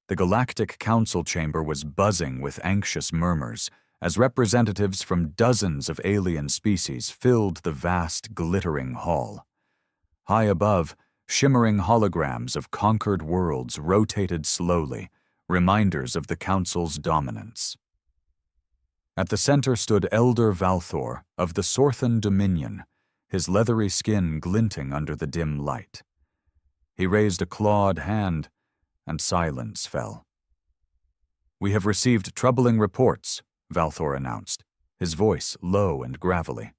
The Galactic Council chamber was buzzing with anxious murmurs as representatives from dozens of alien species filled the vast, glittering hall. High above, shimmering holograms of conquered worlds rotated slowly, reminders of the Council's dominance. At the center stood Elder Valthor of the Sorthan Dominion, his leathery skin glinting under the dim light. He raised a clawed hand, and silence fell. "We have received troubling reports," Valthor announced, his voice low and gravelly.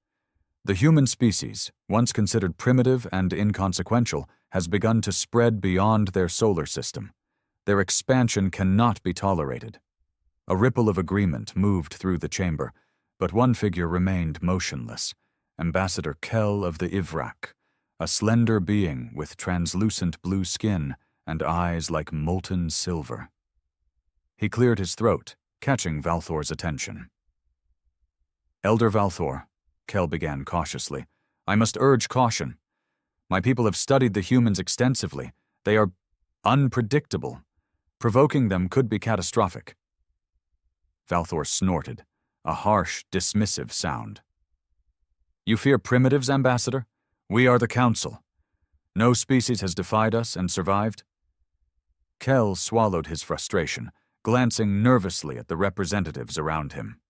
"The human species, once considered primitive and inconsequential, has begun to spread beyond their solar system. Their expansion cannot be tolerated." A ripple of agreement moved through the chamber, but one figure remained motionless, Ambassador Kell of the Ivrak, a slender being with translucent blue skin and eyes like molten silver. He cleared his throat, catching Valthor's attention. "Elder Valthor," Kell began cautiously, "I must urge caution. My people have studied the humans extensively. They are unpredictable. Provoking them could be catastrophic." Valthor snorted, a harsh, dismissive sound. "You fear primitives, Ambassador? We are the Council. No species has defied us and survived." Kell swallowed his frustration, glancing nervously at the representatives around him.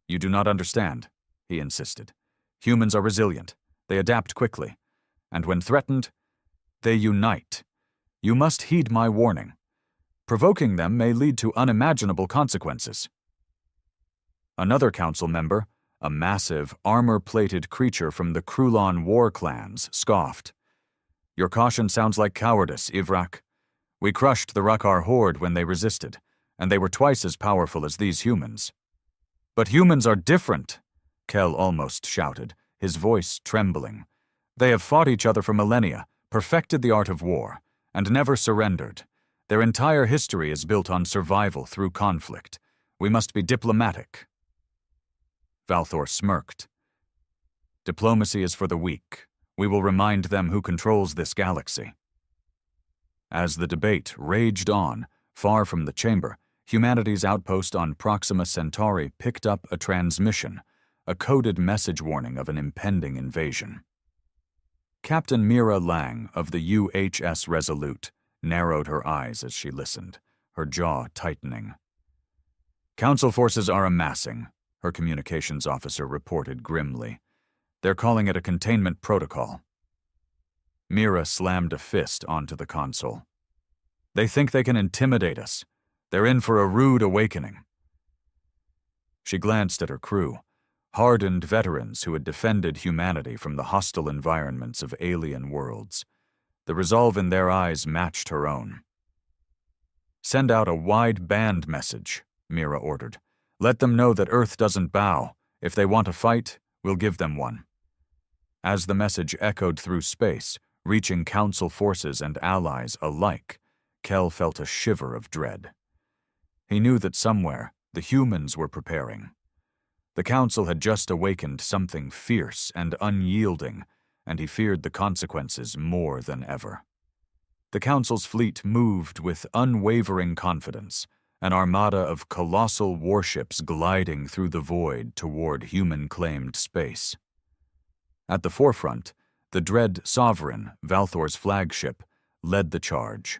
"You do not understand," he insisted. "Humans are resilient. They adapt quickly. And when threatened, they unite. You must heed my warning. Provoking them may lead to unimaginable consequences." Another council member, a massive, armor-plated creature from the Krulon war clans, scoffed. "Your caution sounds like cowardice, Ivrak. We crushed the Rakkar horde when they resisted, and they were twice as powerful as these humans." "But humans are different," Kell almost shouted, his voice trembling. "They have fought each other for millennia, perfected the art of war, and never surrendered. Their entire history is built on survival through conflict. We must be diplomatic." Valthor smirked. "Diplomacy is for the weak. We will remind them who controls this galaxy." As the debate raged on, far from the chamber, humanity's outpost on Proxima Centauri picked up a transmission, a coded message warning of an impending invasion. Captain Mira Lang of the UHS Resolute narrowed her eyes as she listened, her jaw tightening. "Council forces are amassing," her communications officer reported grimly. "They're calling it a containment protocol." Mira slammed a fist onto the console. "They think they can intimidate us. They're in for a rude awakening." She glanced at her crew, hardened veterans who had defended humanity from the hostile environments of alien worlds. The resolve in their eyes matched her own. "Send out a wide-band message," Mira ordered. "Let them know that Earth doesn't bow. If they want a fight, we'll give them one." As the message echoed through space, reaching Council forces and allies alike, Kell felt a shiver of dread. He knew that somewhere, the humans were preparing. The Council had just awakened something fierce and unyielding, and he feared the consequences more than ever. The Council's fleet moved with unwavering confidence, an armada of colossal warships gliding through the void toward human-claimed space. At the forefront, the dread Sovereign, Valthor's flagship, led the charge,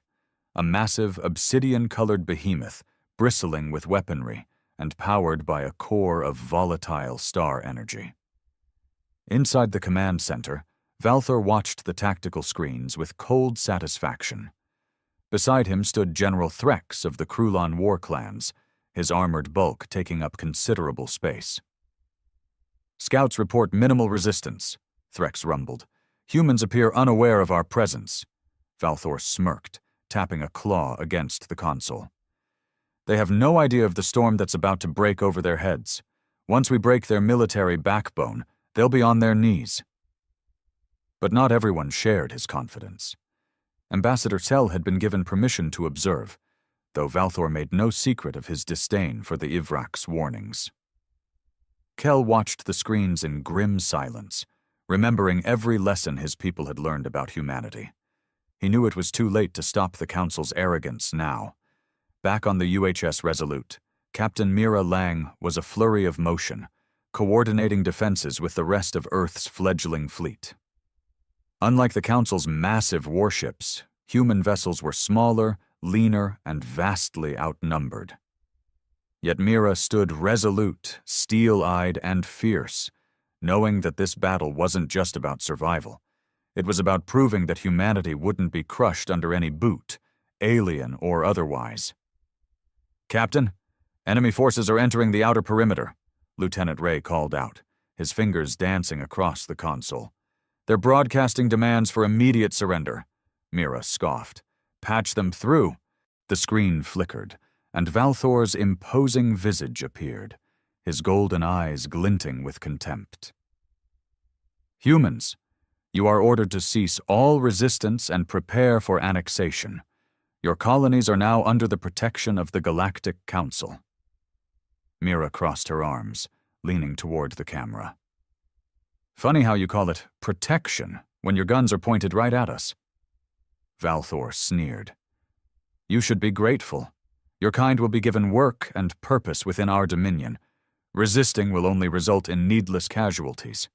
a massive obsidian-colored behemoth bristling with weaponry and powered by a core of volatile star energy. Inside the command center, Valthor watched the tactical screens with cold satisfaction. Beside him stood General Threx of the Krulon war clans, his armored bulk taking up considerable space. "Scouts report minimal resistance," Threx rumbled. "Humans appear unaware of our presence." Valthor smirked, tapping a claw against the console. "They have no idea of the storm that's about to break over their heads. Once we break their military backbone, they'll be on their knees." But not everyone shared his confidence. Ambassador Tell had been given permission to observe, though Valthor made no secret of his disdain for the Ivrak's warnings. Kell watched the screens in grim silence, remembering every lesson his people had learned about humanity. He knew it was too late to stop the Council's arrogance now. Back on the UHS Resolute, Captain Mira Lang was a flurry of motion, coordinating defenses with the rest of Earth's fledgling fleet. Unlike the Council's massive warships, human vessels were smaller, leaner, and vastly outnumbered. Yet Mira stood resolute, steel-eyed, and fierce, knowing that this battle wasn't just about survival. It was about proving that humanity wouldn't be crushed under any boot, alien or otherwise. "Captain, enemy forces are entering the outer perimeter," Lieutenant Ray called out, his fingers dancing across the console. "They're broadcasting demands for immediate surrender." Mira scoffed. "Patch them through." The screen flickered, and Valthor's imposing visage appeared, his golden eyes glinting with contempt. "Humans, you are ordered to cease all resistance and prepare for annexation. Your colonies are now under the protection of the Galactic Council." Mira crossed her arms, leaning toward the camera. "Funny how you call it protection when your guns are pointed right at us." Valthor sneered. "You should be grateful. Your kind will be given work and purpose within our dominion. Resisting will only result in needless casualties."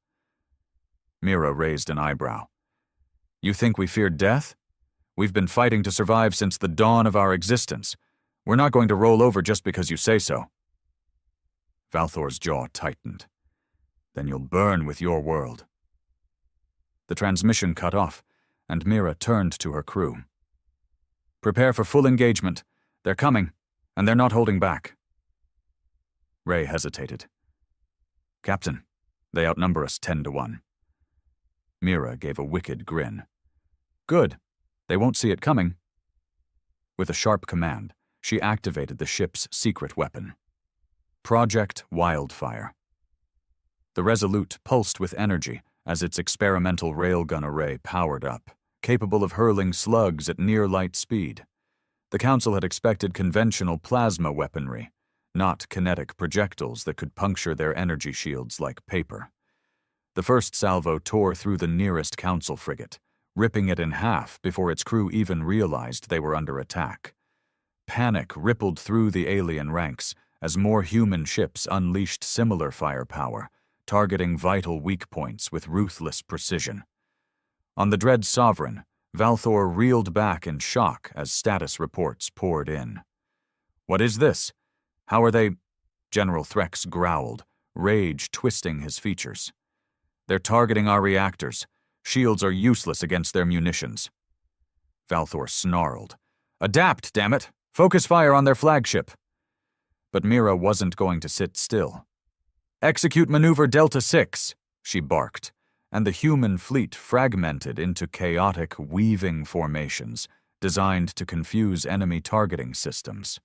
Mira raised an eyebrow. "You think we fear death? We've been fighting to survive since the dawn of our existence. We're not going to roll over just because you say so." Valthor's jaw tightened. "Then you'll burn with your world." The transmission cut off, and Mira turned to her crew. "Prepare for full engagement. They're coming, and they're not holding back." Ray hesitated. "Captain, they outnumber us 10-1. Mira gave a wicked grin. "Good. They won't see it coming." With a sharp command, she activated the ship's secret weapon. Project Wildfire. The Resolute pulsed with energy as its experimental railgun array powered up, capable of hurling slugs at near-light speed. The Council had expected conventional plasma weaponry, not kinetic projectiles that could puncture their energy shields like paper. The first salvo tore through the nearest Council frigate, ripping it in half before its crew even realized they were under attack. Panic rippled through the alien ranks as more human ships unleashed similar firepower, targeting vital weak points with ruthless precision. On the Dread Sovereign, Valthor reeled back in shock as status reports poured in. "What is this? How are they—" General Threx growled, rage twisting his features. "They're targeting our reactors. Shields are useless against their munitions." Valthor snarled. "Adapt, damn it! Focus fire on their flagship." But Mira wasn't going to sit still. "Execute Maneuver Delta 6, she barked, and the human fleet fragmented into chaotic, weaving formations designed to confuse enemy targeting systems.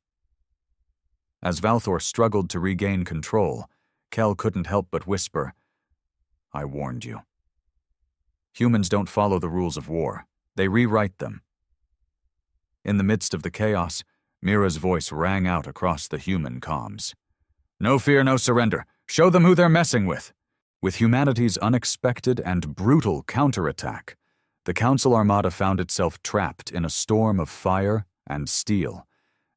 As Valthor struggled to regain control, Kel couldn't help but whisper, "I warned you." Humans don't follow the rules of war. They rewrite them. In the midst of the chaos, Mira's voice rang out across the human comms. "No fear, no surrender. Show them who they're messing with." With humanity's unexpected and brutal counterattack, the Council Armada found itself trapped in a storm of fire and steel,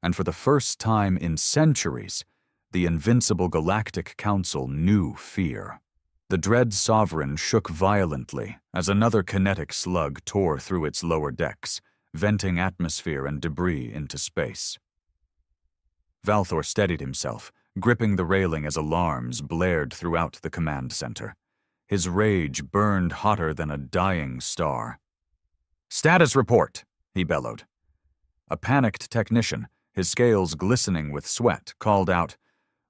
and for the first time in centuries, the invincible Galactic Council knew fear. The Dread Sovereign shook violently as another kinetic slug tore through its lower decks, venting atmosphere and debris into space. Valthor steadied himself, gripping the railing as alarms blared throughout the command center. His rage burned hotter than a dying star. "Status report," he bellowed. A panicked technician, his scales glistening with sweat, called out,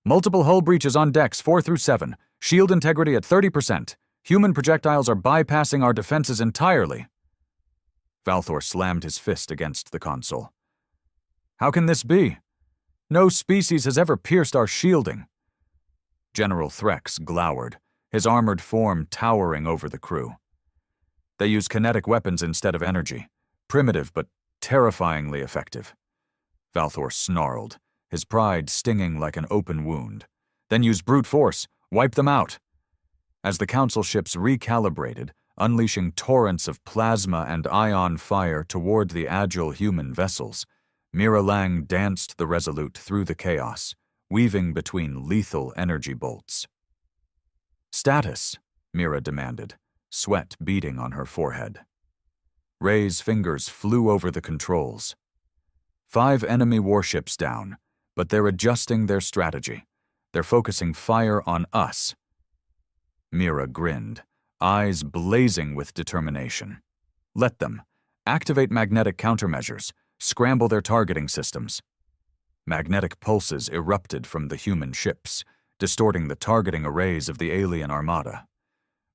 "Multiple hull breaches on decks 4 through 7. Shield integrity at 30%. Human projectiles are bypassing our defenses entirely." Valthor slammed his fist against the console. "How can this be? No species has ever pierced our shielding." General Threx glowered, his armored form towering over the crew. "They use kinetic weapons instead of energy. Primitive but terrifyingly effective." Valthor snarled, his pride stinging like an open wound. "Then use brute force. Wipe them out." As the Council ships recalibrated, unleashing torrents of plasma and ion fire toward the agile human vessels. Mira Lang danced the Resolute through the chaos, weaving between lethal energy bolts. "Status," Mira demanded, sweat beading on her forehead. Ray's fingers flew over the controls. 5 enemy warships down, but they're adjusting their strategy. They're focusing fire on us. Mira grinned, eyes blazing with determination. Let them. Activate magnetic countermeasures. Scramble their targeting systems. Magnetic pulses erupted from the human ships, distorting the targeting arrays of the alien armada.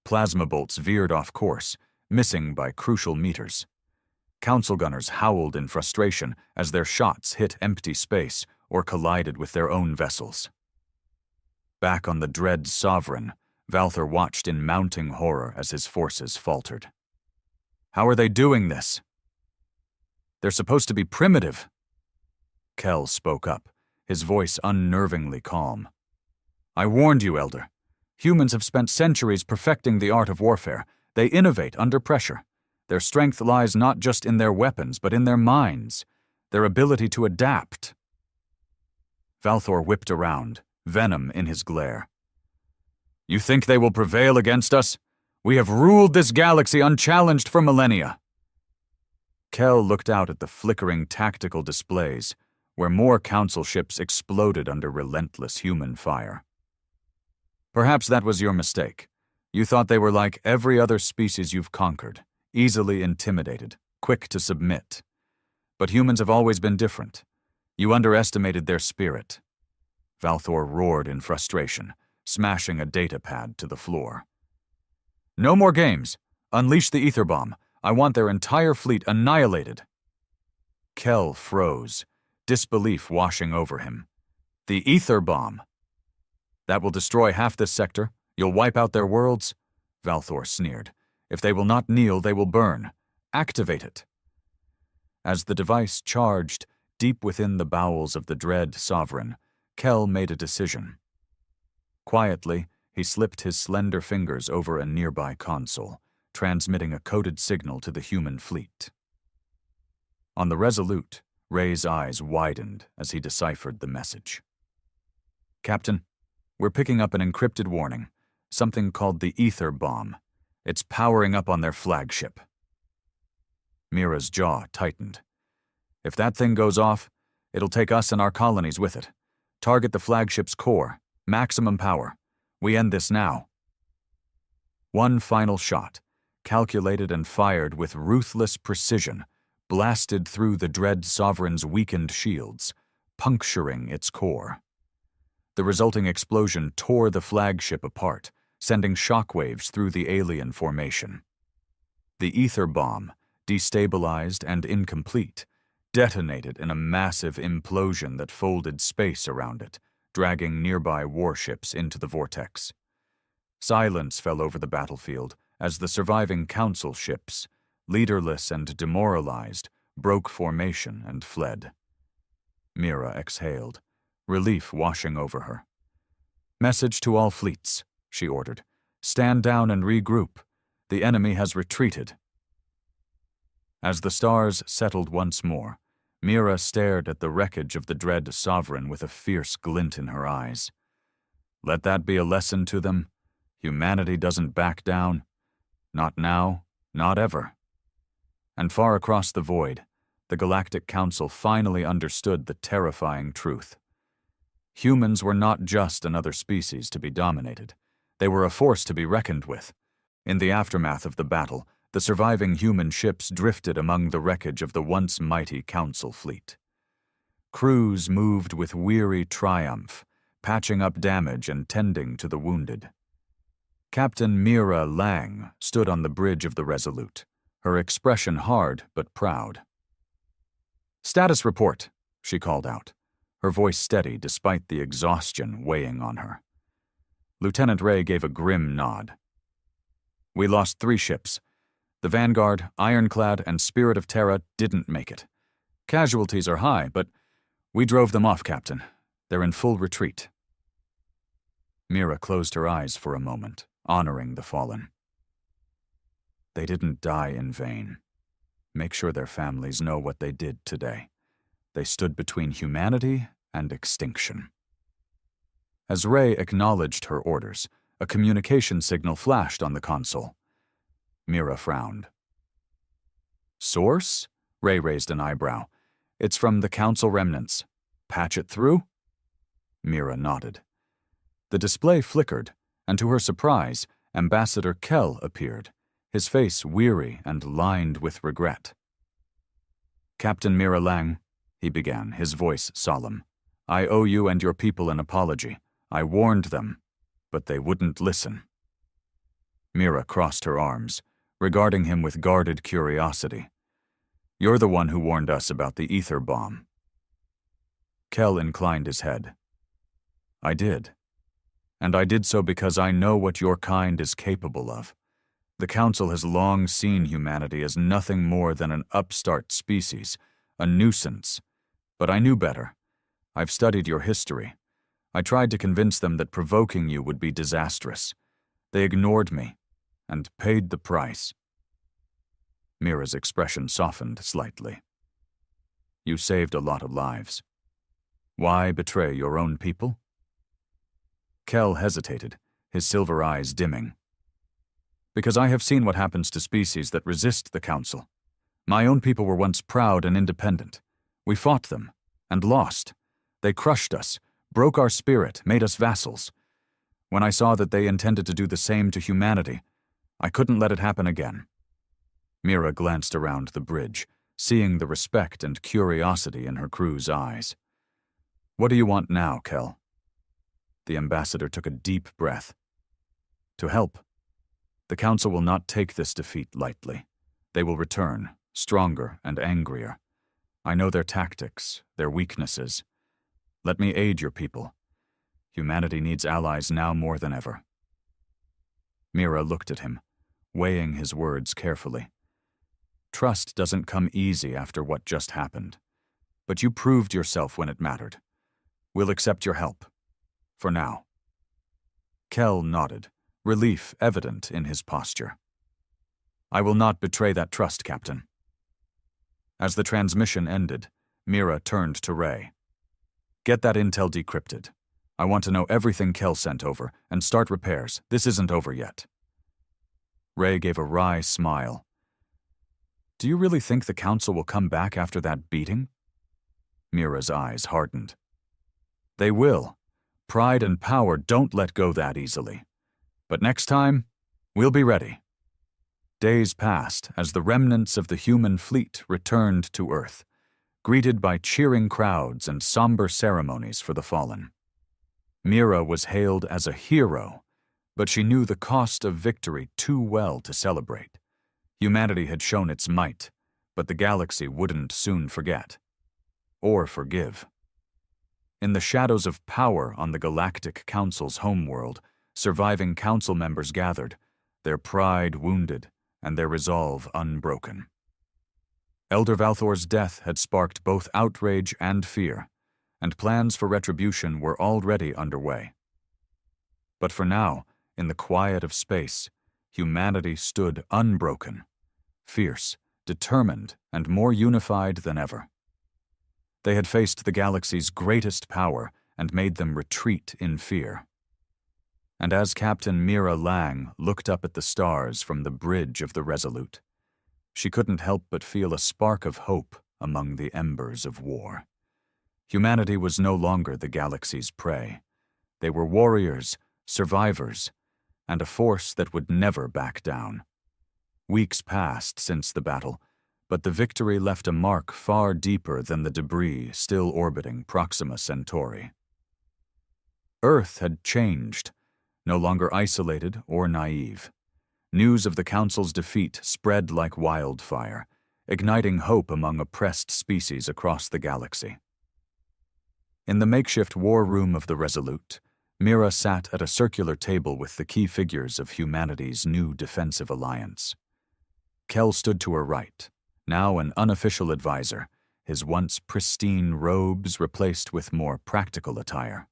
Plasma bolts veered off course, missing by crucial meters. Council gunners howled in frustration as their shots hit empty space or collided with their own vessels. Back on the dread Sovereign, Valthor watched in mounting horror as his forces faltered. "How are they doing this?" "They're supposed to be primitive." Kell spoke up, his voice unnervingly calm. "I warned you, Elder. Humans have spent centuries perfecting the art of warfare. They innovate under pressure. Their strength lies not just in their weapons, but in their minds, their ability to adapt." Valthor whipped around, venom in his glare. "You think they will prevail against us? We have ruled this galaxy unchallenged for millennia." Kell looked out at the flickering tactical displays, where more council ships exploded under relentless human fire. "Perhaps that was your mistake. You thought they were like every other species you've conquered, easily intimidated, quick to submit. But humans have always been different. You underestimated their spirit." Valthor roared in frustration, smashing a data pad to the floor. "No more games. Unleash the ether bomb. I want their entire fleet annihilated." Kell froze, disbelief washing over him. "The ether bomb? That will destroy half this sector. You'll wipe out their worlds?" Valthor sneered. "If they will not kneel, they will burn. Activate it." As the device charged deep within the bowels of the dread Sovereign, Kell made a decision. Quietly, he slipped his slender fingers over a nearby console, transmitting a coded signal to the human fleet. On the Resolute, Ray's eyes widened as he deciphered the message. "Captain, we're picking up an encrypted warning, something called the ether bomb. It's powering up on their flagship." Mira's jaw tightened. "If that thing goes off, it'll take us and our colonies with it. Target the flagship's core, maximum power. We end this now." One final shot, calculated and fired with ruthless precision, blasted through the dread Sovereign's weakened shields, puncturing its core. The resulting explosion tore the flagship apart, sending shockwaves through the alien formation. The ether bomb, destabilized and incomplete, detonated in a massive implosion that folded space around it, dragging nearby warships into the vortex. Silence fell over the battlefield as the surviving council ships, leaderless and demoralized, broke formation and fled. Mira exhaled, relief washing over her. "Message to all fleets," she ordered. "Stand down and regroup. The enemy has retreated." As the stars settled once more, Mira stared at the wreckage of the dread Sovereign with a fierce glint in her eyes. Let that be a lesson to them. Humanity doesn't back down. Not now, not ever. And far across the void, the Galactic Council finally understood the terrifying truth. Humans were not just another species to be dominated. They were a force to be reckoned with. In the aftermath of the battle, the surviving human ships drifted among the wreckage of the once mighty Council fleet. Crews moved with weary triumph, patching up damage and tending to the wounded. Captain Mira Lang stood on the bridge of the Resolute, her expression hard but proud. "Status report," she called out, her voice steady despite the exhaustion weighing on her. Lieutenant Ray gave a grim nod. "We lost 3 ships. The Vanguard, Ironclad, and Spirit of Terra didn't make it. Casualties are high, but we drove them off, Captain. They're in full retreat." Mira closed her eyes for a moment, honoring the fallen. They didn't die in vain. Make sure their families know what they did today. They stood between humanity and extinction. As Ray acknowledged her orders, a communication signal flashed on the console. Mira frowned. Source? Ray raised an eyebrow. It's from the Council remnants. Patch it through? Mira nodded. The display flickered, and to her surprise, Ambassador Kell appeared, his face weary and lined with regret. Captain Mira Lang, he began, his voice solemn. I owe you and your people an apology. I warned them, but they wouldn't listen. Mira crossed her arms, regarding him with guarded curiosity. You're the one who warned us about the ether bomb. Kell inclined his head. I did. And I did so because I know what your kind is capable of. The Council has long seen humanity as nothing more than an upstart species, a nuisance. But I knew better. I've studied your history. I tried to convince them that provoking you would be disastrous. They ignored me and paid the price. Mira's expression softened slightly. You saved a lot of lives. Why betray your own people? Kell hesitated, his silver eyes dimming. Because I have seen what happens to species that resist the Council. My own people were once proud and independent. We fought them, and lost. They crushed us, broke our spirit, made us vassals. When I saw that they intended to do the same to humanity, I couldn't let it happen again. Mira glanced around the bridge, seeing the respect and curiosity in her crew's eyes. What do you want now, Kell? The ambassador took a deep breath. To help. The Council will not take this defeat lightly. They will return, stronger and angrier. I know their tactics, their weaknesses. Let me aid your people. Humanity needs allies now more than ever. Mira looked at him, weighing his words carefully. Trust doesn't come easy after what just happened. But you proved yourself when it mattered. We'll accept your help. For now. Kell nodded, relief evident in his posture. I will not betray that trust, Captain. As the transmission ended, Mira turned to Ray. Get that intel decrypted. I want to know everything Kell sent over, and start repairs. This isn't over yet. Ray gave a wry smile. Do you really think the Council will come back after that beating? Mira's eyes hardened. They will. Pride and power don't let go that easily. But next time, we'll be ready. Days passed as the remnants of the human fleet returned to Earth, greeted by cheering crowds and somber ceremonies for the fallen. Mira was hailed as a hero, but she knew the cost of victory too well to celebrate. Humanity had shown its might, but the galaxy wouldn't soon forget. Or forgive. In the shadows of power on the Galactic Council's homeworld, surviving Council members gathered, their pride wounded and their resolve unbroken. Elder Valthor's death had sparked both outrage and fear, and plans for retribution were already underway. But for now, in the quiet of space, humanity stood unbroken, fierce, determined, and more unified than ever. They had faced the galaxy's greatest power and made them retreat in fear. And as Captain Mira Lang looked up at the stars from the bridge of the Resolute, she couldn't help but feel a spark of hope among the embers of war. Humanity was no longer the galaxy's prey. They were warriors, survivors, and a force that would never back down. Weeks passed since the battle, but the victory left a mark far deeper than the debris still orbiting Proxima Centauri. Earth had changed, no longer isolated or naive. News of the Council's defeat spread like wildfire, igniting hope among oppressed species across the galaxy. In the makeshift war room of the Resolute, Mira sat at a circular table with the key figures of humanity's new defensive alliance. Kell stood to her right, now an unofficial advisor, his once pristine robes replaced with more practical attire.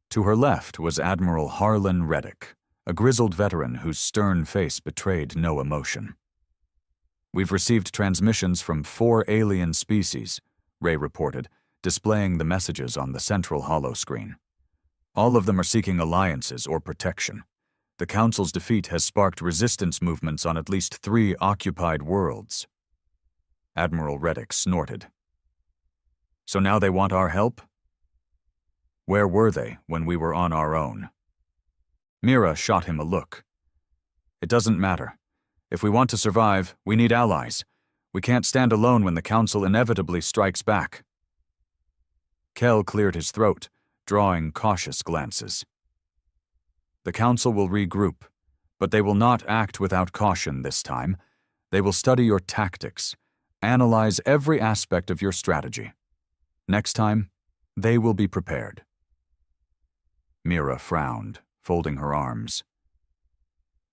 To her left was Admiral Harlan Reddick, a grizzled veteran whose stern face betrayed no emotion. "We've received transmissions from 4 alien species," Ray reported, displaying the messages on the central holoscreen. "All of them are seeking alliances or protection. The Council's defeat has sparked resistance movements on at least 3 occupied worlds." Admiral Reddick snorted. "So now they want our help?" "Where were they when we were on our own?" Mira shot him a look. "It doesn't matter. If we want to survive, we need allies. We can't stand alone when the Council inevitably strikes back." Kel cleared his throat, drawing cautious glances. "The Council will regroup, but they will not act without caution this time. They will study your tactics, analyze every aspect of your strategy. Next time, they will be prepared." Mira frowned, folding her arms.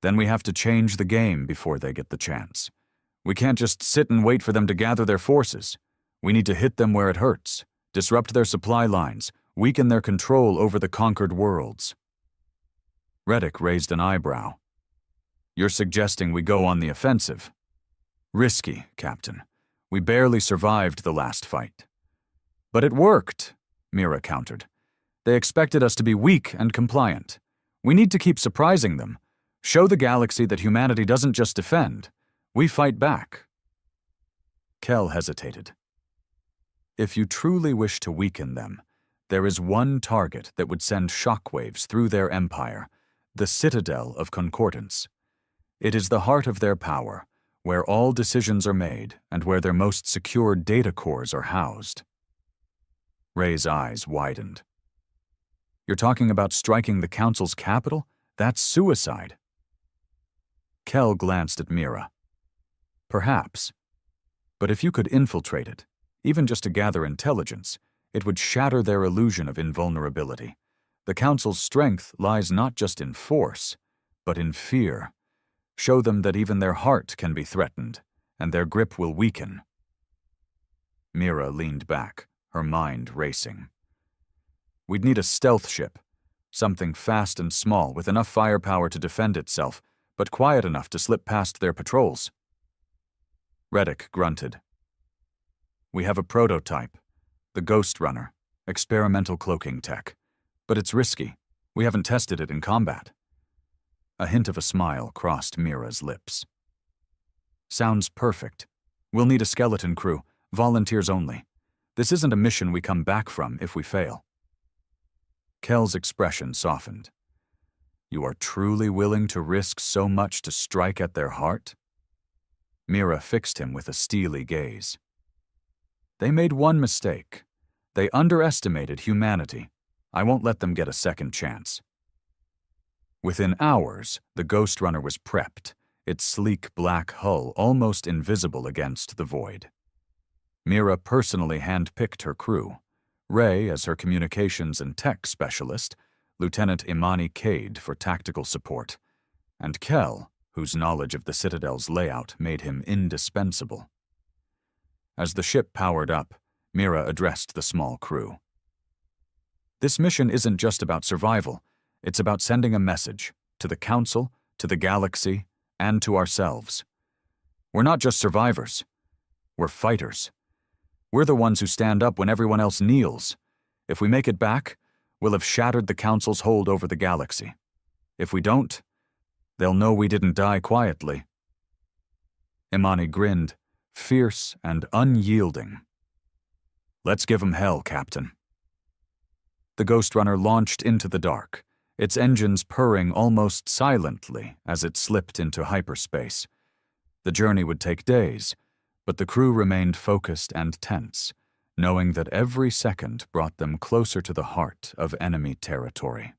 "Then we have to change the game before they get the chance. We can't just sit and wait for them to gather their forces. We need to hit them where it hurts, disrupt their supply lines, weaken their control over the conquered worlds." Reddick raised an eyebrow. "You're suggesting we go on the offensive?" "Risky, Captain. We barely survived the last fight." "But it worked," Mira countered. "They expected us to be weak and compliant. We need to keep surprising them. Show the galaxy that humanity doesn't just defend. We fight back." Kel hesitated. "If you truly wish to weaken them, there is one target that would send shockwaves through their empire, the Citadel of Concordance. It is the heart of their power, where all decisions are made and where their most secure data cores are housed." Ray's eyes widened. "You're talking about striking the Council's capital? That's suicide." Kel glanced at Mira. "Perhaps. But if you could infiltrate it, even just to gather intelligence, it would shatter their illusion of invulnerability. The Council's strength lies not just in force, but in fear. Show them that even their heart can be threatened, and their grip will weaken." Mira leaned back, her mind racing. "We'd need a stealth ship, something fast and small with enough firepower to defend itself, but quiet enough to slip past their patrols." Reddick grunted. "We have a prototype, the Ghost Runner, experimental cloaking tech. But it's risky. We haven't tested it in combat." A hint of a smile crossed Mira's lips. "Sounds perfect. We'll need a skeleton crew, volunteers only. This isn't a mission we come back from if we fail." Kel's expression softened. "You are truly willing to risk so much to strike at their heart?" Mira fixed him with a steely gaze. "They made one mistake. They underestimated humanity. I won't let them get a second chance." Within hours, the Ghost Runner was prepped, its sleek black hull almost invisible against the void. Mira personally handpicked her crew, Ray as her communications and tech specialist, Lieutenant Imani Cade for tactical support, and Kel, whose knowledge of the Citadel's layout made him indispensable. As the ship powered up, Mira addressed the small crew. "This mission isn't just about survival. It's about sending a message to the Council, to the galaxy, and to ourselves. We're not just survivors. We're fighters. We're the ones who stand up when everyone else kneels. If we make it back, we'll have shattered the Council's hold over the galaxy. If we don't, they'll know we didn't die quietly." Imani grinned, fierce and unyielding. "Let's give 'em hell, Captain." The Ghost Runner launched into the dark, its engines purring almost silently as it slipped into hyperspace. The journey would take days, but the crew remained focused and tense, knowing that every second brought them closer to the heart of enemy territory.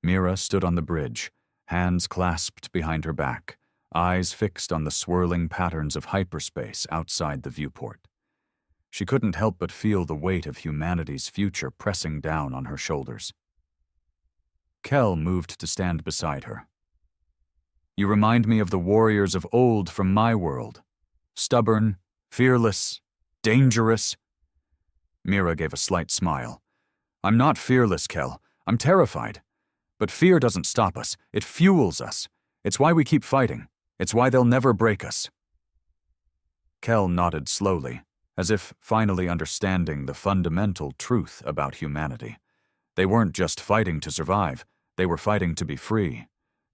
Mira stood on the bridge, hands clasped behind her back, eyes fixed on the swirling patterns of hyperspace outside the viewport. She couldn't help but feel the weight of humanity's future pressing down on her shoulders. Kel moved to stand beside her. "You remind me of the warriors of old from my world. Stubborn, fearless, dangerous." Mira gave a slight smile. "I'm not fearless, Kel. I'm terrified. But fear doesn't stop us. It fuels us. It's why we keep fighting. It's why they'll never break us. Kel nodded slowly, as if finally understanding the fundamental truth about humanity. They weren't just fighting to survive. They were fighting to be free,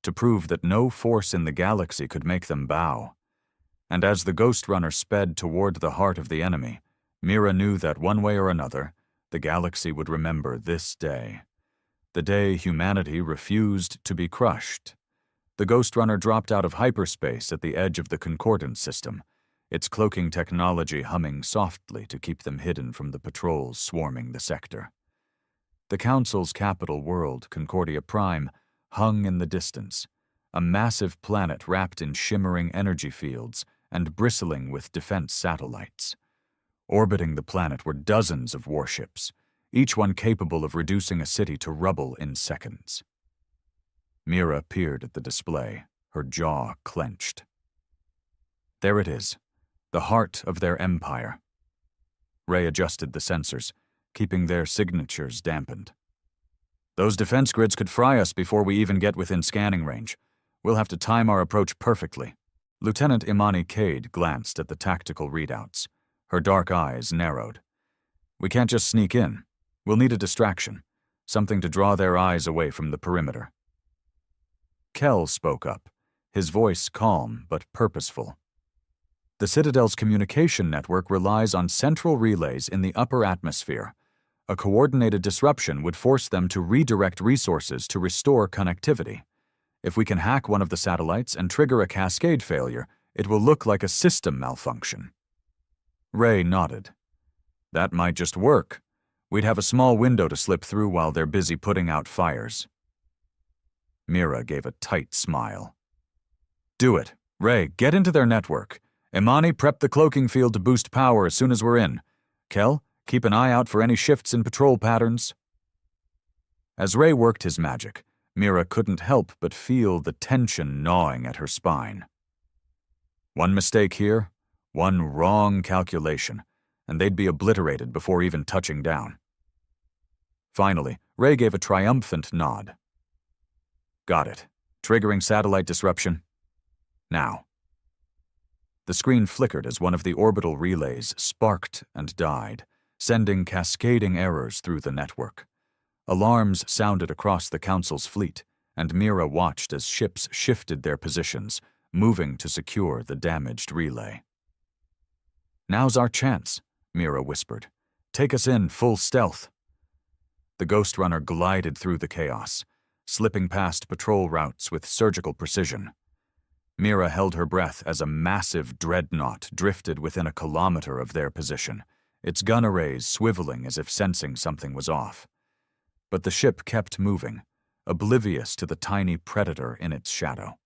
to prove that no force in the galaxy could make them bow. And as the Ghost Runner sped toward the heart of the enemy, Mira knew that one way or another, the galaxy would remember this day. The day humanity refused to be crushed. The Ghost Runner dropped out of hyperspace at the edge of the Concordance system, its cloaking technology humming softly to keep them hidden from the patrols swarming the sector. The Council's capital world, Concordia Prime, hung in the distance, a massive planet wrapped in shimmering energy fields and bristling with defense satellites. Orbiting the planet were dozens of warships, each one capable of reducing a city to rubble in seconds. Mira peered at the display, her jaw clenched. There it is, the heart of their empire. Ray adjusted the sensors, keeping their signatures dampened. Those defense grids could fry us before we even get within scanning range. We'll have to time our approach perfectly. Lieutenant Imani Cade glanced at the tactical readouts. Her dark eyes narrowed. We can't just sneak in. We'll need a distraction, something to draw their eyes away from the perimeter. Kel spoke up, his voice calm but purposeful. The Citadel's communication network relies on central relays in the upper atmosphere. A coordinated disruption would force them to redirect resources to restore connectivity. If we can hack one of the satellites and trigger a cascade failure, it will look like a system malfunction. Ray nodded. That might just work. We'd have a small window to slip through while they're busy putting out fires. Mira gave a tight smile. Do it. Ray, get into their network. Imani, prep the cloaking field to boost power as soon as we're in. Kel, keep an eye out for any shifts in patrol patterns. As Ray worked his magic, Mira couldn't help but feel the tension gnawing at her spine. One mistake here, one wrong calculation, and they'd be obliterated before even touching down. Finally, Ray gave a triumphant nod. Got it. Triggering satellite disruption. Now. The screen flickered as one of the orbital relays sparked and died, sending cascading errors through the network. Alarms sounded across the Council's fleet, and Mira watched as ships shifted their positions, moving to secure the damaged relay. Now's our chance, Mira whispered. Take us in full stealth. The Ghost Runner glided through the chaos, slipping past patrol routes with surgical precision. Mira held her breath as a massive dreadnought drifted within a kilometer of their position, its gun arrays swiveling as if sensing something was off. But the ship kept moving, oblivious to the tiny predator in its shadow.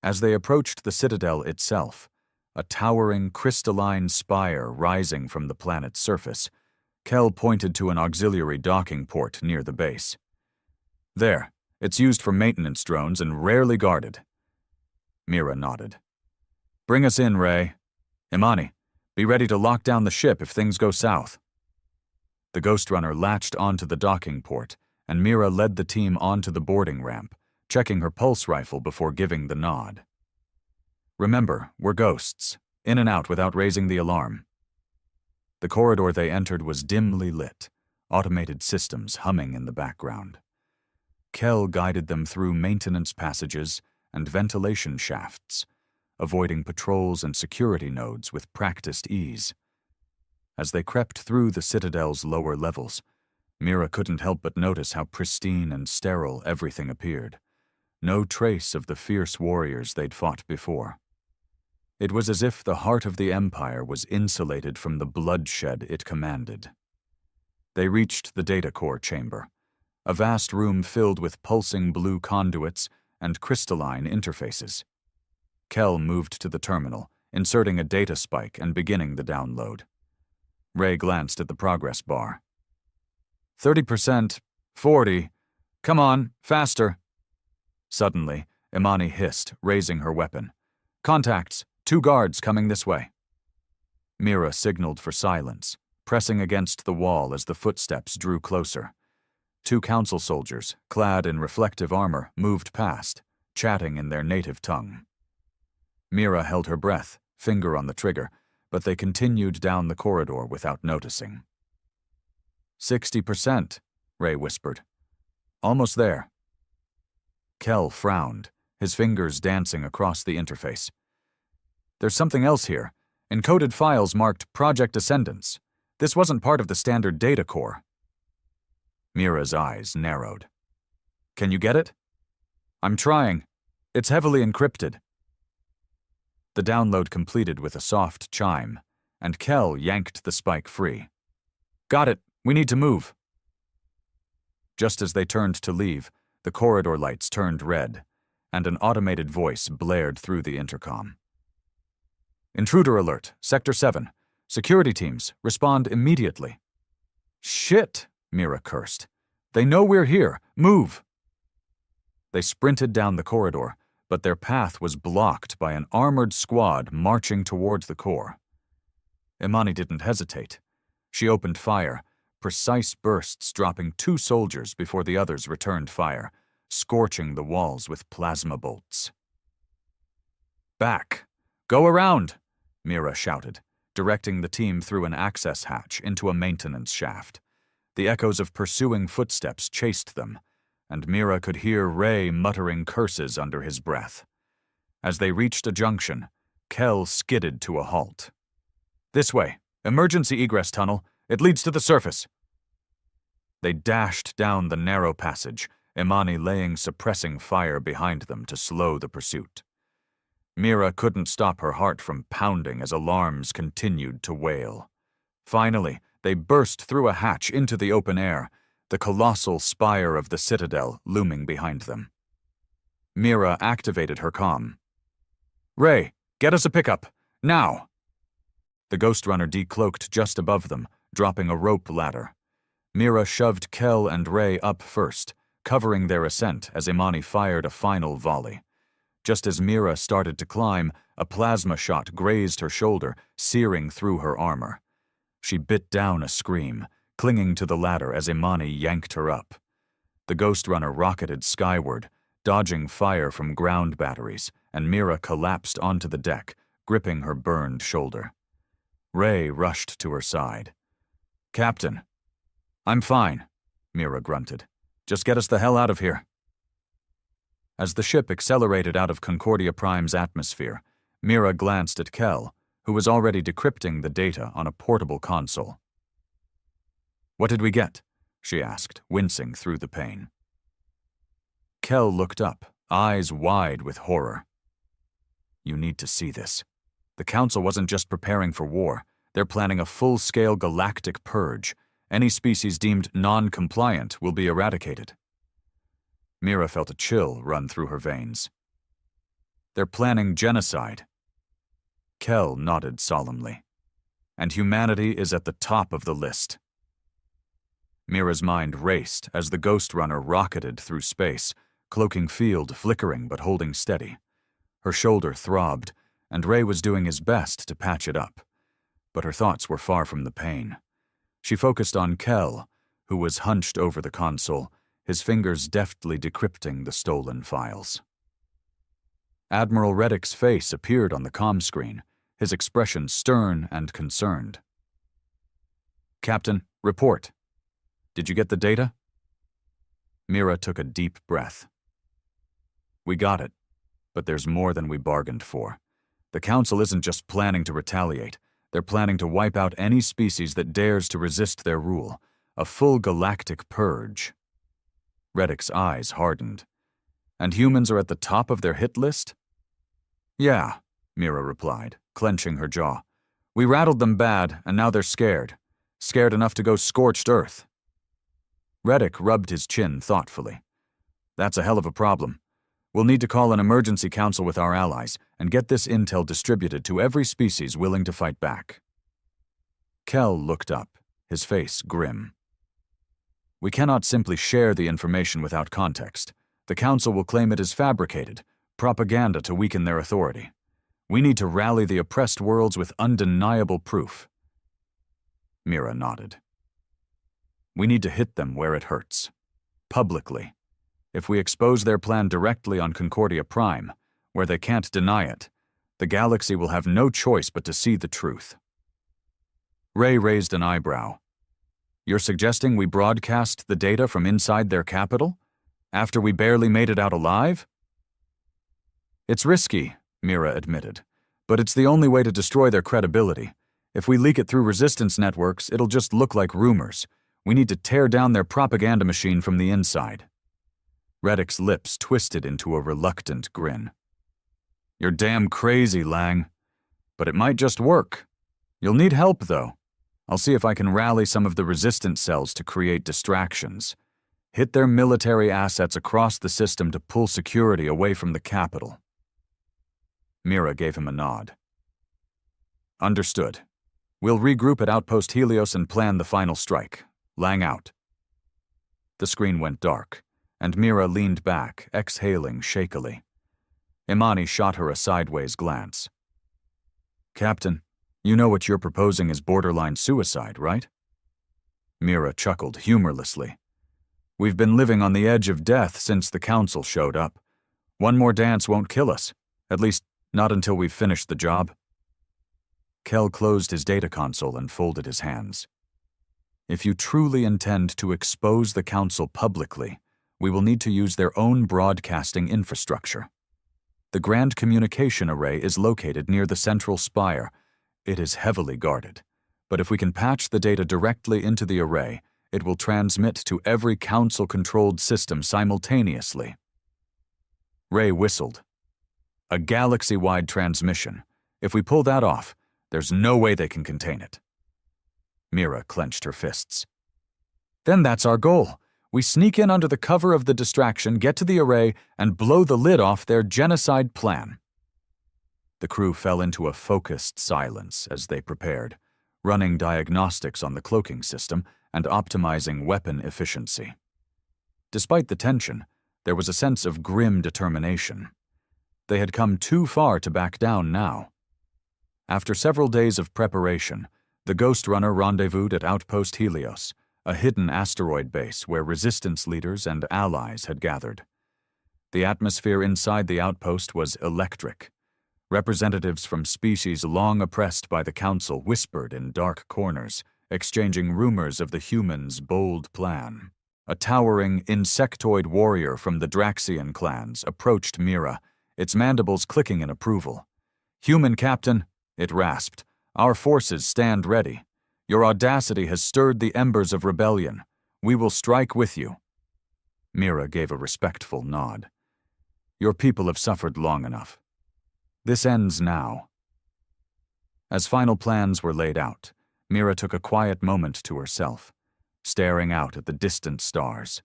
As they approached the Citadel itself, a towering crystalline spire rising from the planet's surface, Kel pointed to an auxiliary docking port near the base. There, it's used for maintenance drones and rarely guarded. Mira nodded. Bring us in, Ray. Imani, be ready to lock down the ship if things go south. The Ghost Runner latched onto the docking port, and Mira led the team onto the boarding ramp, checking her pulse rifle before giving the nod. Remember, we're ghosts, in and out without raising the alarm. The corridor they entered was dimly lit, automated systems humming in the background. Kel guided them through maintenance passages and ventilation shafts, avoiding patrols and security nodes with practiced ease. As they crept through the Citadel's lower levels, Mira couldn't help but notice how pristine and sterile everything appeared. No trace of the fierce warriors they'd fought before. It was as if the heart of the Empire was insulated from the bloodshed it commanded. They reached the data core chamber, a vast room filled with pulsing blue conduits and crystalline interfaces. Kel moved to the terminal, inserting a data spike and beginning the download. Ray glanced at the progress bar. 30%, 40, come on, faster. Suddenly, Imani hissed, raising her weapon. Contacts, 2 guards coming this way. Mira signaled for silence, pressing against the wall as the footsteps drew closer. 2 council soldiers, clad in reflective armor, moved past, chatting in their native tongue. Mira held her breath, finger on the trigger, but they continued down the corridor without noticing. 60%, Ray whispered. Almost there. Kel frowned, his fingers dancing across the interface. There's something else here. Encoded files marked Project Ascendance. This wasn't part of the standard data core. Mira's eyes narrowed. Can you get it? I'm trying. It's heavily encrypted. The download completed with a soft chime, and Kel yanked the spike free. Got it. We need to move. Just as they turned to leave, the corridor lights turned red, and an automated voice blared through the intercom. Intruder alert, Sector 7. Security teams, respond immediately. Shit, Mira cursed. They know we're here. Move! They sprinted down the corridor, but their path was blocked by an armored squad marching towards the core. Imani didn't hesitate. She opened fire, precise bursts dropping 2 soldiers before the others returned fire, scorching the walls with plasma bolts. Back! Go around! Mira shouted, directing the team through an access hatch into a maintenance shaft. The echoes of pursuing footsteps chased them, and Mira could hear Ray muttering curses under his breath. As they reached a junction, Kel skidded to a halt. This way, emergency egress tunnel. It leads to the surface. They dashed down the narrow passage, Imani laying suppressing fire behind them to slow the pursuit. Mira couldn't stop her heart from pounding as alarms continued to wail. Finally, they burst through a hatch into the open air, the colossal spire of the citadel looming behind them. Mira activated her comm. Ray, get us a pickup, now! The Ghost Runner decloaked just above them, dropping a rope ladder. Mira shoved Kel and Ray up first, covering their ascent as Imani fired a final volley. Just as Mira started to climb, a plasma shot grazed her shoulder, searing through her armor. She bit down a scream, clinging to the ladder as Imani yanked her up. The Ghost Runner rocketed skyward, dodging fire from ground batteries, and Mira collapsed onto the deck, gripping her burned shoulder. Ray rushed to her side. Captain. I'm fine, Mira grunted. Just get us the hell out of here. As the ship accelerated out of Concordia Prime's atmosphere, Mira glanced at Kel, who was already decrypting the data on a portable console. What did we get? She asked, wincing through the pain. Kel looked up, eyes wide with horror. You need to see this. The Council wasn't just preparing for war. They're planning a full-scale galactic purge. Any species deemed non-compliant will be eradicated. Mira felt a chill run through her veins. They're planning genocide. Kel nodded solemnly. And humanity is at the top of the list. Mira's mind raced as the Ghost Runner rocketed through space, cloaking field flickering but holding steady. Her shoulder throbbed, and Ray was doing his best to patch it up. But her thoughts were far from the pain. She focused on Kel, who was hunched over the console, his fingers deftly decrypting the stolen files. Admiral Reddick's face appeared on the comm screen, his expression stern and concerned. Captain, report. Did you get the data? Mira took a deep breath. We got it, but there's more than we bargained for. The Council isn't just planning to retaliate. They're planning to wipe out any species that dares to resist their rule. A full galactic purge. Reddick's eyes hardened. And humans are at the top of their hit list? Yeah, Mira replied, clenching her jaw. We rattled them bad, and now they're scared. Scared enough to go scorched earth. Reddick rubbed his chin thoughtfully. That's a hell of a problem. We'll need to call an emergency council with our allies and get this intel distributed to every species willing to fight back. Kel looked up, his face grim. We cannot simply share the information without context. The council will claim it is fabricated, propaganda to weaken their authority. We need to rally the oppressed worlds with undeniable proof. Mira nodded. We need to hit them where it hurts. publicly. If we expose their plan directly on Concordia Prime, where they can't deny it, the galaxy will have no choice but to see the truth." Ray raised an eyebrow. "You're suggesting we broadcast the data from inside their capital? After we barely made it out alive?" "It's risky," Mira admitted, "but it's the only way to destroy their credibility. If we leak it through resistance networks, it'll just look like rumors. We need to tear down their propaganda machine from the inside." Reddick's lips twisted into a reluctant grin. "You're damn crazy, Lang. But it might just work. You'll need help, though. I'll see if I can rally some of the resistance cells to create distractions. Hit their military assets across the system to pull security away from the capital." Mira gave him a nod. "Understood. We'll regroup at Outpost Helios and plan the final strike. Lang out." The screen went dark, and Mira leaned back, exhaling shakily. Imani shot her a sideways glance. "Captain, you know what you're proposing is borderline suicide, right?" Mira chuckled humorlessly. "We've been living on the edge of death since the Council showed up. One more dance won't kill us, at least not until we've finished the job." Kel closed his data console and folded his hands. "If you truly intend to expose the Council publicly, we will need to use their own broadcasting infrastructure. The Grand Communication Array is located near the central spire. It is heavily guarded, but if we can patch the data directly into the array, it will transmit to every Council-controlled system simultaneously." Ray whistled. "A galaxy-wide transmission. If we pull that off, there's no way they can contain it." Mira clenched her fists. "Then that's our goal. We sneak in under the cover of the distraction, get to the array, and blow the lid off their genocide plan." The crew fell into a focused silence as they prepared, running diagnostics on the cloaking system and optimizing weapon efficiency. Despite the tension, there was a sense of grim determination. They had come too far to back down now. After several days of preparation, the Ghost Runner rendezvoused at Outpost Helios, a hidden asteroid base where resistance leaders and allies had gathered. The atmosphere inside the outpost was electric. Representatives from species long oppressed by the Council whispered in dark corners, exchanging rumors of the humans' bold plan. A towering insectoid warrior from the Draxian clans approached Mira, its mandibles clicking in approval. "Human Captain," it rasped, "our forces stand ready. Your audacity has stirred the embers of rebellion. We will strike with you." Mira gave a respectful nod. "Your people have suffered long enough. This ends now." As final plans were laid out, Mira took a quiet moment to herself, staring out at the distant stars.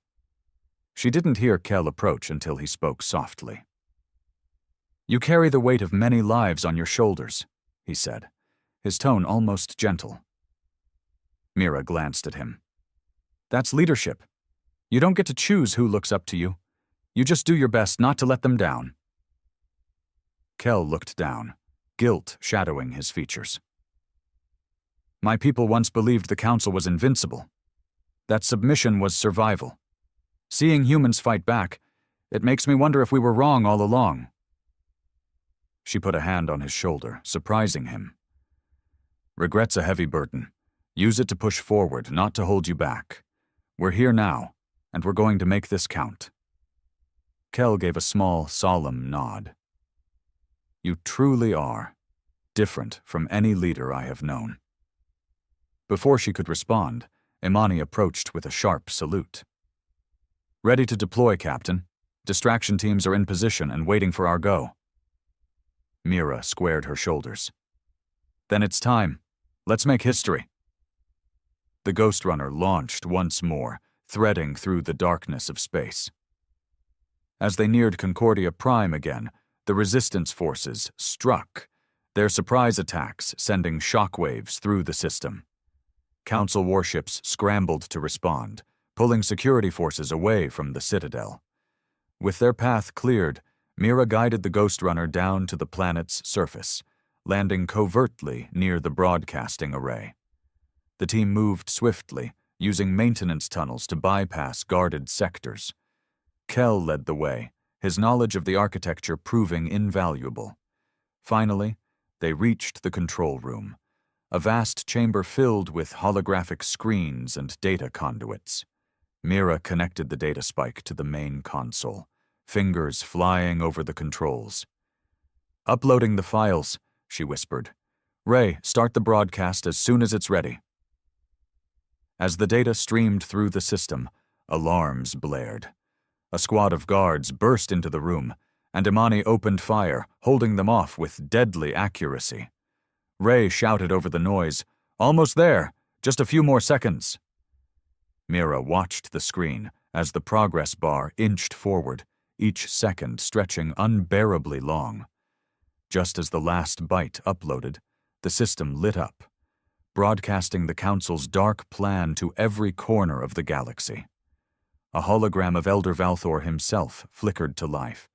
She didn't hear Kel approach until he spoke softly. "You carry the weight of many lives on your shoulders," he said, his tone almost gentle. Mira glanced at him. "That's leadership. You don't get to choose who looks up to you. You just do your best not to let them down." Kel looked down, guilt shadowing his features. "My people once believed the Council was invincible. That submission was survival. Seeing humans fight back, it makes me wonder if we were wrong all along." She put a hand on his shoulder, surprising him. "Regret's a heavy burden. Use it to push forward, not to hold you back. We're here now, and we're going to make this count." Kel gave a small, solemn nod. "You truly are different from any leader I have known." Before she could respond, Imani approached with a sharp salute. "Ready to deploy, Captain. Distraction teams are in position and waiting for our go." Mira squared her shoulders. "Then it's time. Let's make history." The Ghost Runner launched once more, threading through the darkness of space. As they neared Concordia Prime again, the resistance forces struck, their surprise attacks sending shockwaves through the system. Council warships scrambled to respond, pulling security forces away from the Citadel. With their path cleared, Mira guided the Ghost Runner down to the planet's surface, landing covertly near the broadcasting array. The team moved swiftly, using maintenance tunnels to bypass guarded sectors. Kel led the way, his knowledge of the architecture proving invaluable. Finally, they reached the control room, a vast chamber filled with holographic screens and data conduits. Mira connected the data spike to the main console, fingers flying over the controls. "Uploading the files," she whispered. "Ray, start the broadcast as soon as it's ready." As the data streamed through the system, alarms blared. A squad of guards burst into the room, and Imani opened fire, holding them off with deadly accuracy. Ray shouted over the noise, "Almost there! Just a few more seconds!" Mira watched the screen as the progress bar inched forward, each second stretching unbearably long. Just as the last byte uploaded, the system lit up, broadcasting the Council's dark plan to every corner of the galaxy. A hologram of Elder Valthor himself flickered to life,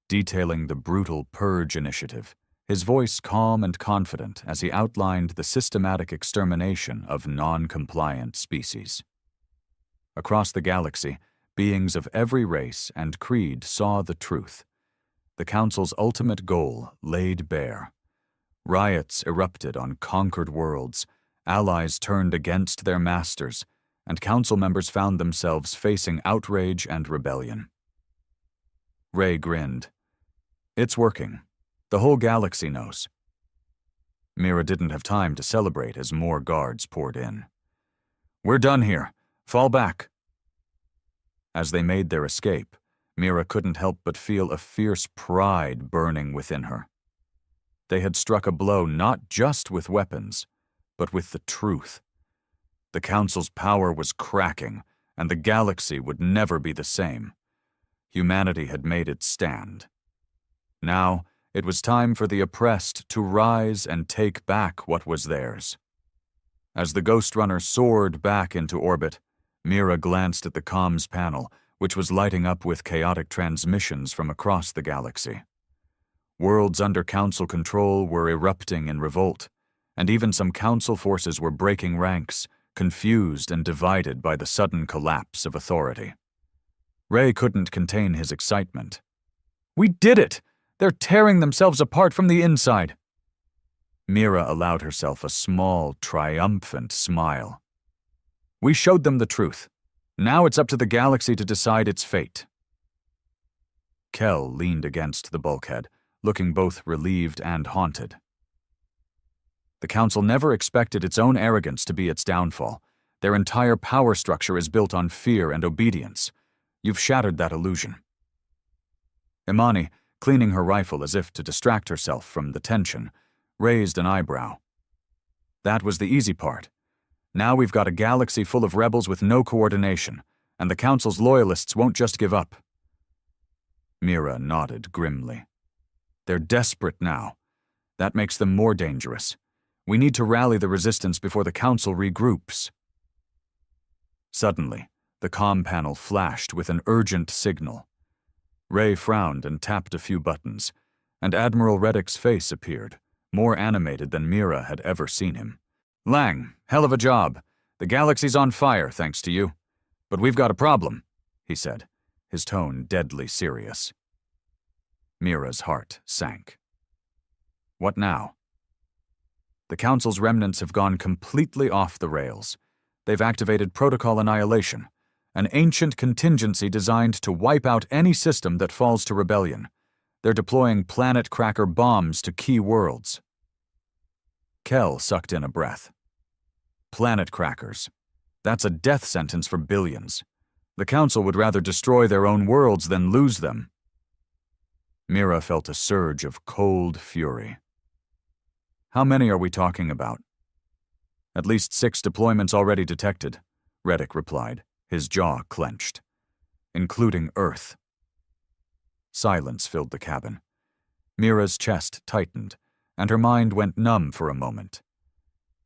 detailing the brutal Purge initiative, his voice calm and confident as he outlined the systematic extermination of non-compliant species. Across the galaxy, beings of every race and creed saw the truth. The Council's ultimate goal laid bare. Riots erupted on conquered worlds, allies turned against their masters, and Council members found themselves facing outrage and rebellion. Ray grinned. "It's working. The whole galaxy knows." Mira didn't have time to celebrate as more guards poured in. "We're done here. Fall back." As they made their escape, Mira couldn't help but feel a fierce pride burning within her. They had struck a blow not just with weapons, but with the truth. The Council's power was cracking, and the galaxy would never be the same. Humanity had made its stand. Now, it was time for the oppressed to rise and take back what was theirs. As the Ghost Runner soared back into orbit, Mira glanced at the comms panel, which was lighting up with chaotic transmissions from across the galaxy. Worlds under Council control were erupting in revolt, and even some Council forces were breaking ranks, confused and divided by the sudden collapse of authority. Ray couldn't contain his excitement. "We did it! They're tearing themselves apart from the inside!" Mira allowed herself a small, triumphant smile. "We showed them the truth. Now it's up to the galaxy to decide its fate." Kel leaned against the bulkhead, looking both relieved and haunted. The Council never expected its own arrogance to be its downfall. Their entire power structure is built on fear and obedience. You've shattered that illusion. Imani, cleaning her rifle as if to distract herself from the tension, raised an eyebrow. "That was the easy part. Now we've got a galaxy full of rebels with no coordination, and the Council's loyalists won't just give up." Mira nodded grimly. "They're desperate now. That makes them more dangerous. We need to rally the resistance before the Council regroups." Suddenly, the comm panel flashed with an urgent signal. Ray frowned and tapped a few buttons, and Admiral Reddick's face appeared, more animated than Mira had ever seen him. "Lang, hell of a job. The galaxy's on fire, thanks to you. But we've got a problem," he said, his tone deadly serious. Mira's heart sank. "What now?" "The Council's remnants have gone completely off the rails. They've activated Protocol Annihilation, an ancient contingency designed to wipe out any system that falls to rebellion. They're deploying planet cracker bombs to key worlds." Kel sucked in a breath. Planet crackers. That's a death sentence for billions. The Council would rather destroy their own worlds than lose them. Mira felt a surge of cold fury. "How many are we talking about?" "At least 6 deployments already detected," Reddick replied, his jaw clenched. "Including Earth." Silence filled the cabin. Mira's chest tightened, and her mind went numb for a moment.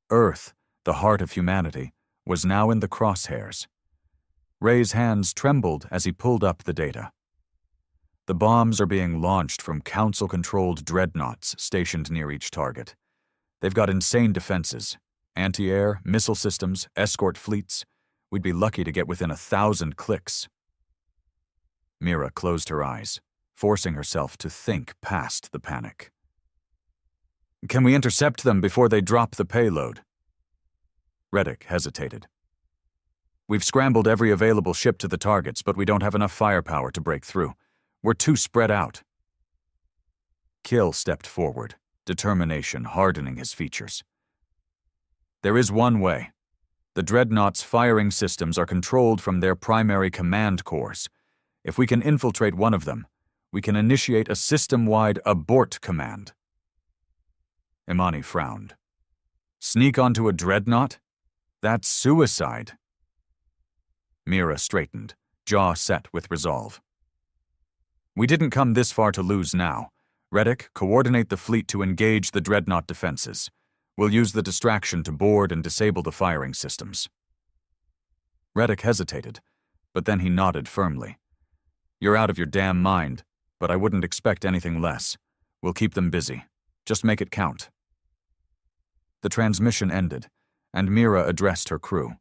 Earth, the heart of humanity, was now in the crosshairs. Ray's hands trembled as he pulled up the data. The bombs are being launched from Council-controlled dreadnoughts stationed near each target. They've got insane defenses, anti-air, missile systems, escort fleets. We'd be lucky to get within 1,000 clicks. Mira closed her eyes, forcing herself to think past the panic. Can we intercept them before they drop the payload? Reddick hesitated. We've scrambled every available ship to the targets, but we don't have enough firepower to break through. We're too spread out. Kill stepped forward, determination hardening his features. There is one way. The Dreadnought's firing systems are controlled from their primary command cores. If we can infiltrate one of them, we can initiate a system-wide abort command. Imani frowned. Sneak onto a Dreadnought? That's suicide. Mira straightened, jaw set with resolve. We didn't come this far to lose now. Reddick, coordinate the fleet to engage the Dreadnought defenses. We'll use the distraction to board and disable the firing systems. Reddick hesitated, but then he nodded firmly. You're out of your damn mind, but I wouldn't expect anything less. We'll keep them busy. Just make it count. The transmission ended, and Mira addressed her crew.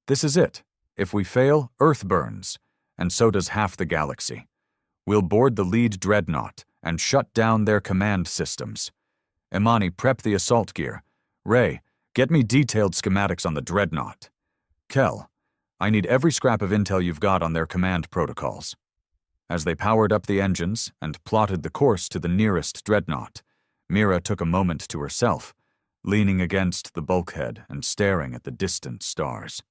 This is it. If we fail, Earth burns, and so does half the galaxy. We'll board the lead Dreadnought and shut down their command systems. Imani, prep the assault gear. Ray, get me detailed schematics on the Dreadnought. Kel, I need every scrap of intel you've got on their command protocols. As they powered up the engines and plotted the course to the nearest Dreadnought, Mira took a moment to herself, leaning against the bulkhead and staring at the distant stars.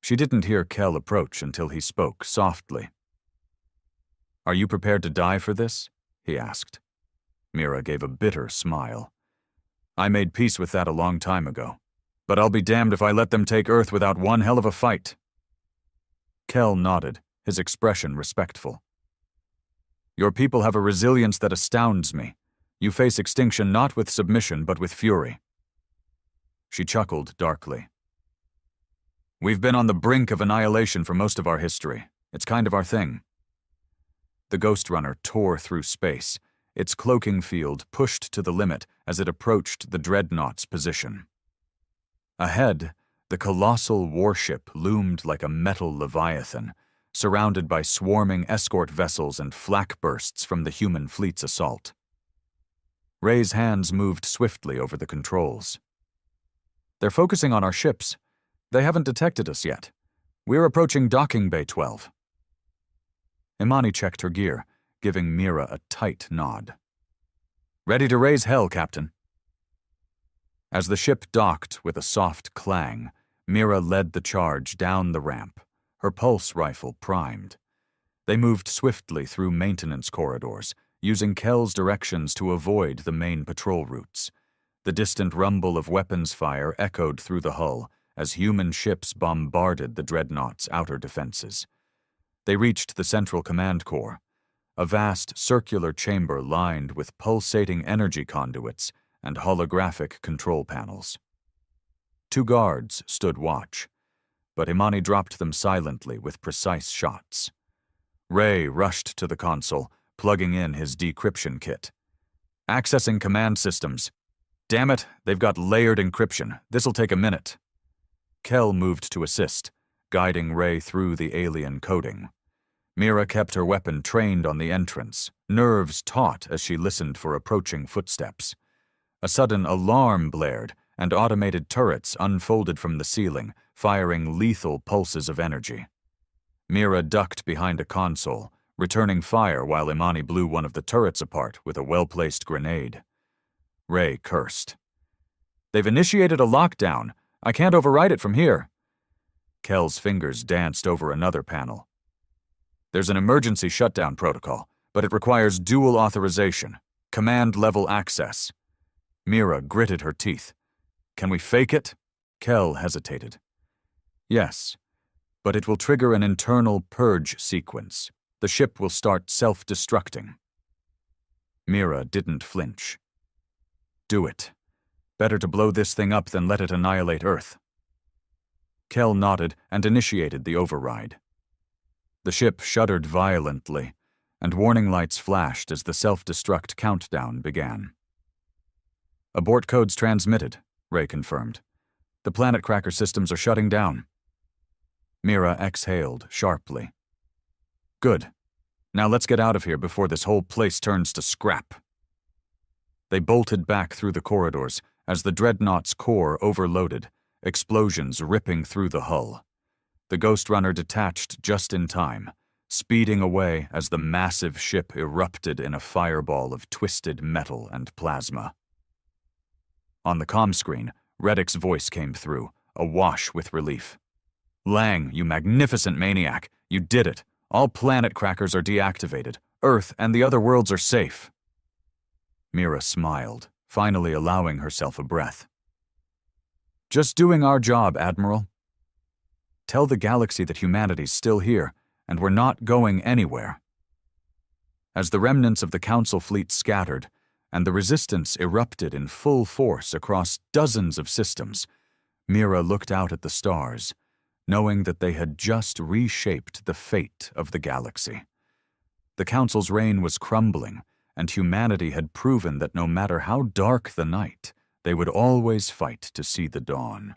She didn't hear Kel approach until he spoke softly. Are you prepared to die for this? He asked. Mira gave a bitter smile. I made peace with that a long time ago, but I'll be damned if I let them take Earth without one hell of a fight. Kel nodded, his expression respectful. Your people have a resilience that astounds me. You face extinction not with submission but with fury. She chuckled darkly. We've been on the brink of annihilation for most of our history. It's kind of our thing. The Ghost Runner tore through space, its cloaking field pushed to the limit as it approached the Dreadnought's position. Ahead, the colossal warship loomed like a metal leviathan, surrounded by swarming escort vessels and flak bursts from the human fleet's assault. Ray's hands moved swiftly over the controls. They're focusing on our ships. They haven't detected us yet. We're approaching Docking Bay 12. Imani checked her gear, giving Mira a tight nod. Ready to raise hell, Captain. As the ship docked with a soft clang, Mira led the charge down the ramp, her pulse rifle primed. They moved swiftly through maintenance corridors, using Kel's directions to avoid the main patrol routes. The distant rumble of weapons fire echoed through the hull as human ships bombarded the Dreadnought's outer defenses. They reached the central command core, a vast circular chamber lined with pulsating energy conduits and holographic control panels. 2 guards stood watch, but Imani dropped them silently with precise shots. Ray rushed to the console, plugging in his decryption kit. Accessing command systems. Damn it, they've got layered encryption. This'll take a minute. Kel moved to assist, guiding Ray through the alien coding. Mira kept her weapon trained on the entrance, nerves taut as she listened for approaching footsteps. A sudden alarm blared, and automated turrets unfolded from the ceiling, firing lethal pulses of energy. Mira ducked behind a console, returning fire while Imani blew one of the turrets apart with a well-placed grenade. Ray cursed. They've initiated a lockdown. I can't override it from here. Kel's fingers danced over another panel. There's an emergency shutdown protocol, but it requires dual authorization, command-level access. Mira gritted her teeth. Can we fake it? Kel hesitated. Yes, but it will trigger an internal purge sequence. The ship will start self-destructing. Mira didn't flinch. Do it. Better to blow this thing up than let it annihilate Earth. Kel nodded and initiated the override. The ship shuddered violently, and warning lights flashed as the self-destruct countdown began. Abort codes transmitted, Ray confirmed. The planet cracker systems are shutting down. Mira exhaled sharply. Good. Now let's get out of here before this whole place turns to scrap. They bolted back through the corridors as the dreadnought's core overloaded, explosions ripping through the hull. The Ghost Runner detached just in time, speeding away as the massive ship erupted in a fireball of twisted metal and plasma. On the comm screen, Reddick's voice came through, awash with relief. Lang, you magnificent maniac, you did it. All planet crackers are deactivated. Earth and the other worlds are safe. Mira smiled, finally allowing herself a breath. Just doing our job, Admiral. Tell the galaxy that humanity's still here, and we're not going anywhere. As the remnants of the Council fleet scattered, and the resistance erupted in full force across dozens of systems, Mira looked out at the stars, knowing that they had just reshaped the fate of the galaxy. The Council's reign was crumbling, and humanity had proven that no matter how dark the night, they would always fight to see the dawn.